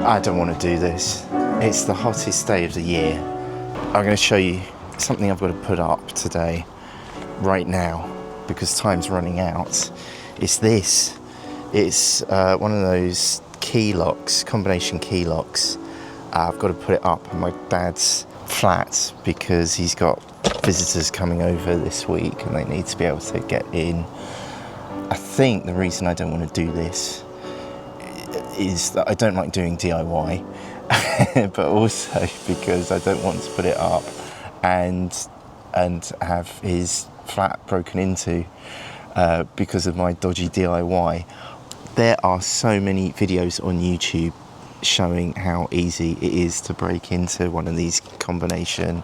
I don't want to do this. It's the hottest day of the year. I'm going to show you something I've got to put up today, right now, because time's running out. It's this. It's one of those key locks, combination key locks. I've got to put it up in my dad's flat because he's got visitors coming over this week and they need to be able to get in. I think the reason I don't want to do this is that I don't like doing DIY, but also because I don't want to put it up and have his flat broken into because of my dodgy DIY. There are so many videos on YouTube showing how easy it is to break into one of these combination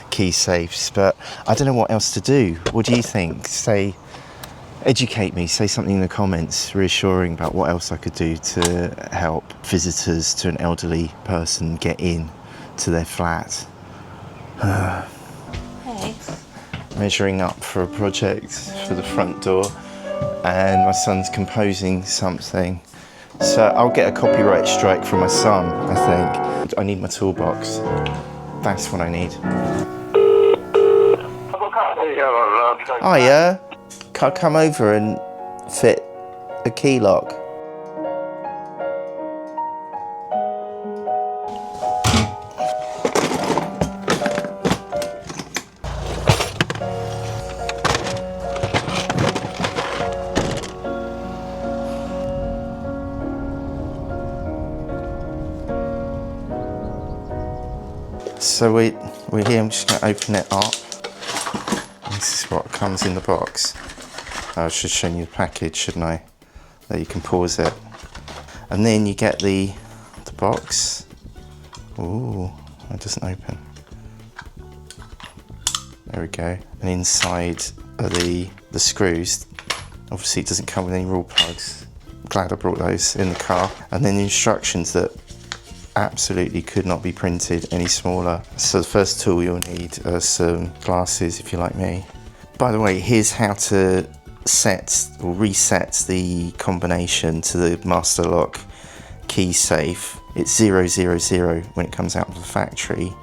key safes, but I don't know what else to do. What do you think? Educate me, say something in the comments reassuring about what else I could do to help visitors to an elderly person get in to their flat. Hey. Measuring up for a project for the front door, and my son's composing something. So I'll get a copyright strike from my son, I think. I need my toolbox. That's what I need. Oh yeah? Can I come over and fit a key lock? So we're here. I'm just going to open it up. This is what comes in the box. I should show you the package, shouldn't I? There, you can pause it. And then you get the box. Ooh, it doesn't open. There we go. And inside are the screws. Obviously it doesn't come with any raw plugs. I'm glad I brought those in the car. And then the instructions that absolutely could not be printed any smaller. So the first tool you'll need are some glasses if you're like me. By the way, here's how to set or reset the combination to the master lock key safe. It's 000 when it comes out of the factory,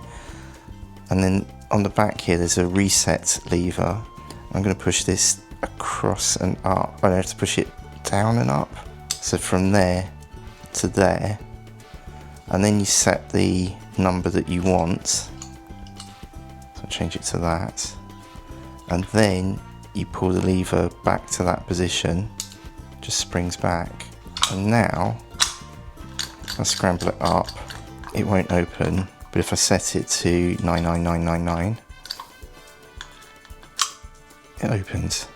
and then on the back here there's a reset lever. I'm going to push this across and up. I have to push it down and up, so from there to there, and then you set the number that you want. So I'll change it to that, and then you pull the lever back to that position, just springs back. And now, if I scramble it up, it won't open, but if I set it to 99999, it opens.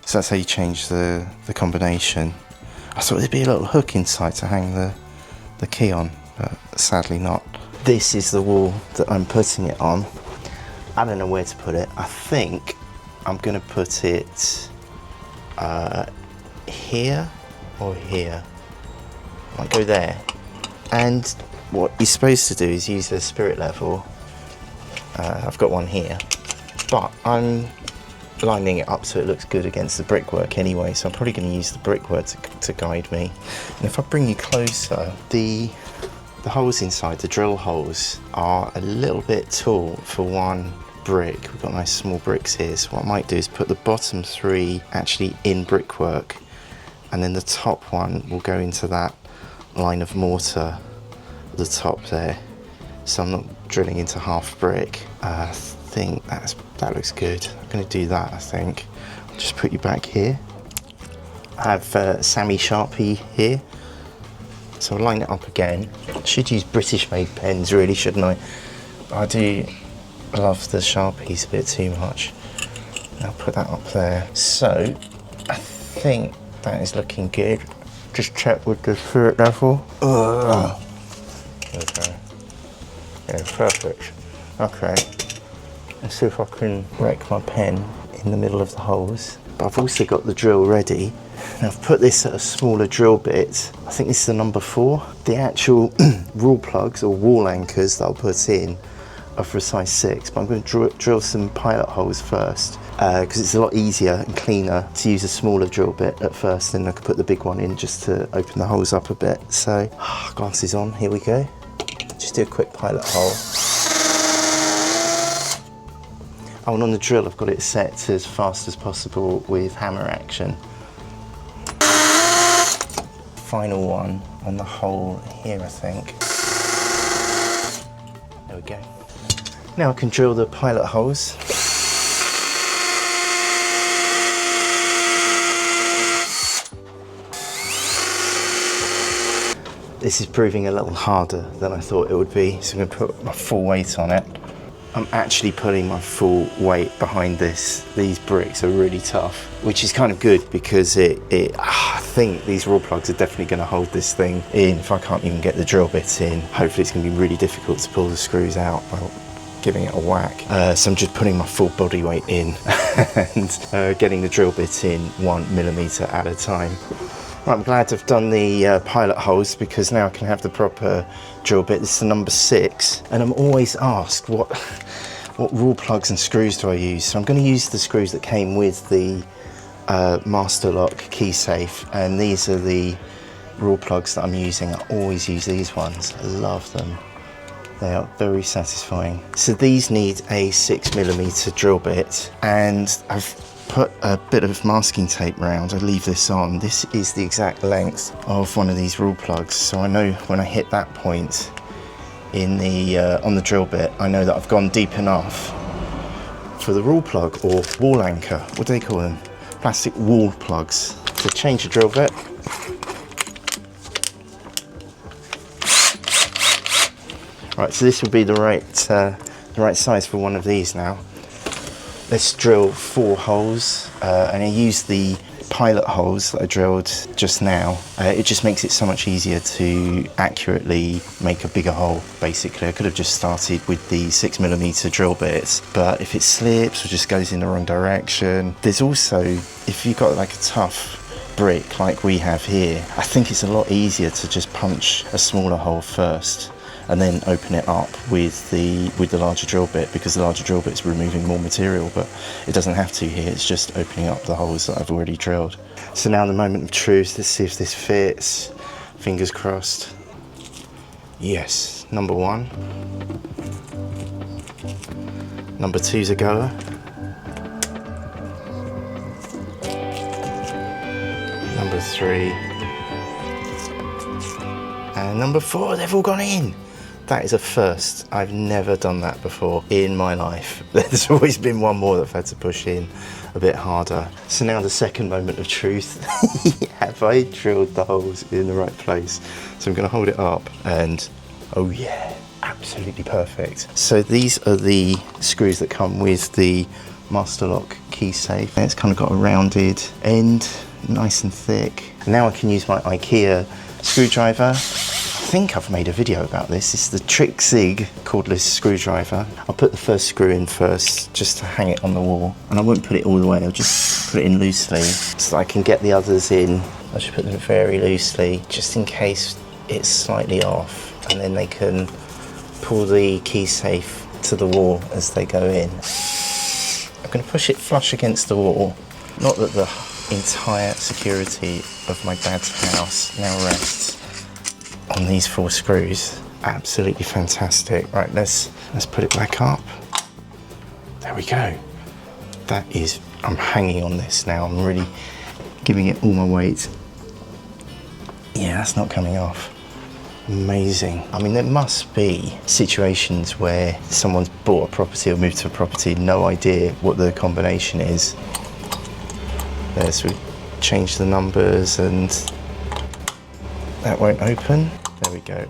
So that's how you change the combination. I thought there'd be a little hook inside to hang the key on, but sadly not. This is the wall that I'm putting it on. I don't know where to put it. I think I'm going to put it here or here. I might go there. And what you're supposed to do is use a spirit level. I've got one here, but I'm lining it up so it looks good against the brickwork anyway, so I'm probably going to use the brickwork to guide me. And if I bring you closer, the holes inside, the drill holes, are a little bit tall for one brick. We've got nice small bricks here, so what I might do is put the bottom three actually in brickwork, and then the top one will go into that line of mortar at the top there, so I'm not drilling into half brick. I think that looks good. I'm going to do that. I think I'll just put you back here. I have Sammy Sharpie here, so I'll line it up again. Should use British made pens really, shouldn't I? But I do love the Sharpies a bit too much. I'll put that up there. So I think that is looking good. Just check with the spirit level. Okay. Yeah, perfect. Okay. Let's see if I can rake my pen in the middle of the holes. But I've also got the drill ready. And I've put this at a smaller drill bit. I think this is the number 4. The actual rule plugs or wall anchors that I'll put in are for a size 6, but I'm going to drill some pilot holes first because it's a lot easier and cleaner to use a smaller drill bit at first, and I can put the big one in just to open the holes up a bit. So, glasses on, here we go. Just do a quick pilot hole. Oh, and on the drill I've got it set to as fast as possible with hammer action. Final one on the hole here, I think. There we go. Now I can drill the pilot holes. This is proving a little harder than I thought it would be, so I'm going to put my full weight on it. I'm actually putting my full weight behind this. These bricks are really tough, which is kind of good because I think these raw plugs are definitely going to hold this thing in. If I can't even get the drill bits in, hopefully it's going to be really difficult to pull the screws out while giving it a whack. So I'm just putting my full body weight in and getting the drill bits in 1mm at a time. Right, I'm glad I've done the pilot holes because now I can have the proper drill bit. This is the number 6, and I'm always asked what raw plugs and screws do I use. So I'm going to use the screws that came with the master lock key safe, and these are the raw plugs that I'm using. I always use these ones. I love them. They are very satisfying. So these need a 6mm drill bit, and I've put a bit of masking tape round. I leave this on. This is the exact length of one of these raw plugs, so I know when I hit that point in the on the drill bit, I know that I've gone deep enough for the raw plug or wall anchor. What do they call them? Plastic wall plugs. So change the drill bit. Right, so this would be the right size for one of these now. Let's drill 4 holes, and I use the pilot holes that I drilled just now. It just makes it so much easier to accurately make a bigger hole, basically. I could have just started with the 6mm drill bits, but if it slips or just goes in the wrong direction. There's also, if you've got like a tough brick like we have here, I think it's a lot easier to just punch a smaller hole first and then open it up with the larger drill bit, because the larger drill bit's removing more material, but it doesn't have to here. It's just opening up the holes that I've already drilled. So now the moment of truth. Let's see if this fits. Fingers crossed. Yes, number 1. Number 2's a goer. Number 3. And number 4, they've all gone in. That is a first. I've never done that before in my life. There's always been one more that I've had to push in a bit harder. So now the second moment of truth. Have I drilled the holes in the right place? So I'm going to hold it up and, oh yeah, absolutely perfect. So these are the screws that come with the master lock key safe. It's kind of got a rounded end, nice and thick. Now I can use my IKEA screwdriver. I think I've made a video about this. It's the Trick Zig cordless screwdriver. I'll put the first screw in first just to hang it on the wall, and I won't put it all the way. I'll just put it in loosely so that I can get the others in. I should put them very loosely just in case it's slightly off, and then they can pull the key safe to the wall as they go in. I'm going to push it flush against the wall. Not that the entire security of my dad's house now rests on these 4 screws. Absolutely fantastic. Right, let's put it back up. There we go. That is, I'm hanging on this now. I'm really giving it all my weight. Yeah, that's not coming off. Amazing. I mean, there must be situations where someone's bought a property or moved to a property, no idea what the combination is. There, so we change the numbers and that won't open. There we go.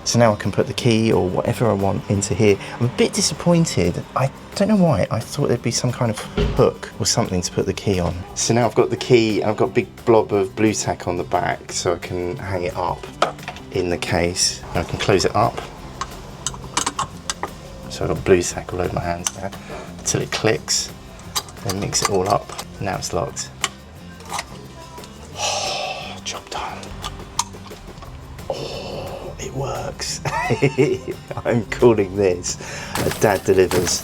So now I can put the key or whatever I want into here. I'm a bit disappointed. I don't know why. I thought there'd be some kind of hook or something to put the key on. So now I've got the key, I've got a big blob of blue tack on the back so I can hang it up in the case. And I can close it up. So I've got blue tack all over my hands there until it clicks. Then mix it all up. Now it's locked. Job done. Oh, it works. I'm calling this a Dad Delivers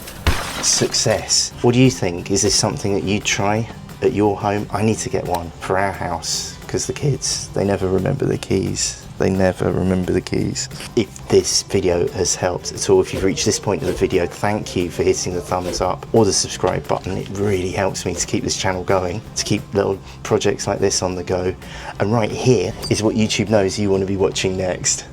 success. What do you think? Is this something that you'd try at your home? I need to get one for our house because the kids, they never remember the keys. They never remember the keys. If this video has helped at all, if you've reached this point of the video, thank you for hitting the thumbs up or the subscribe button. It really helps me to keep this channel going, to keep little projects like this on the go. And right here is what YouTube knows you want to be watching next.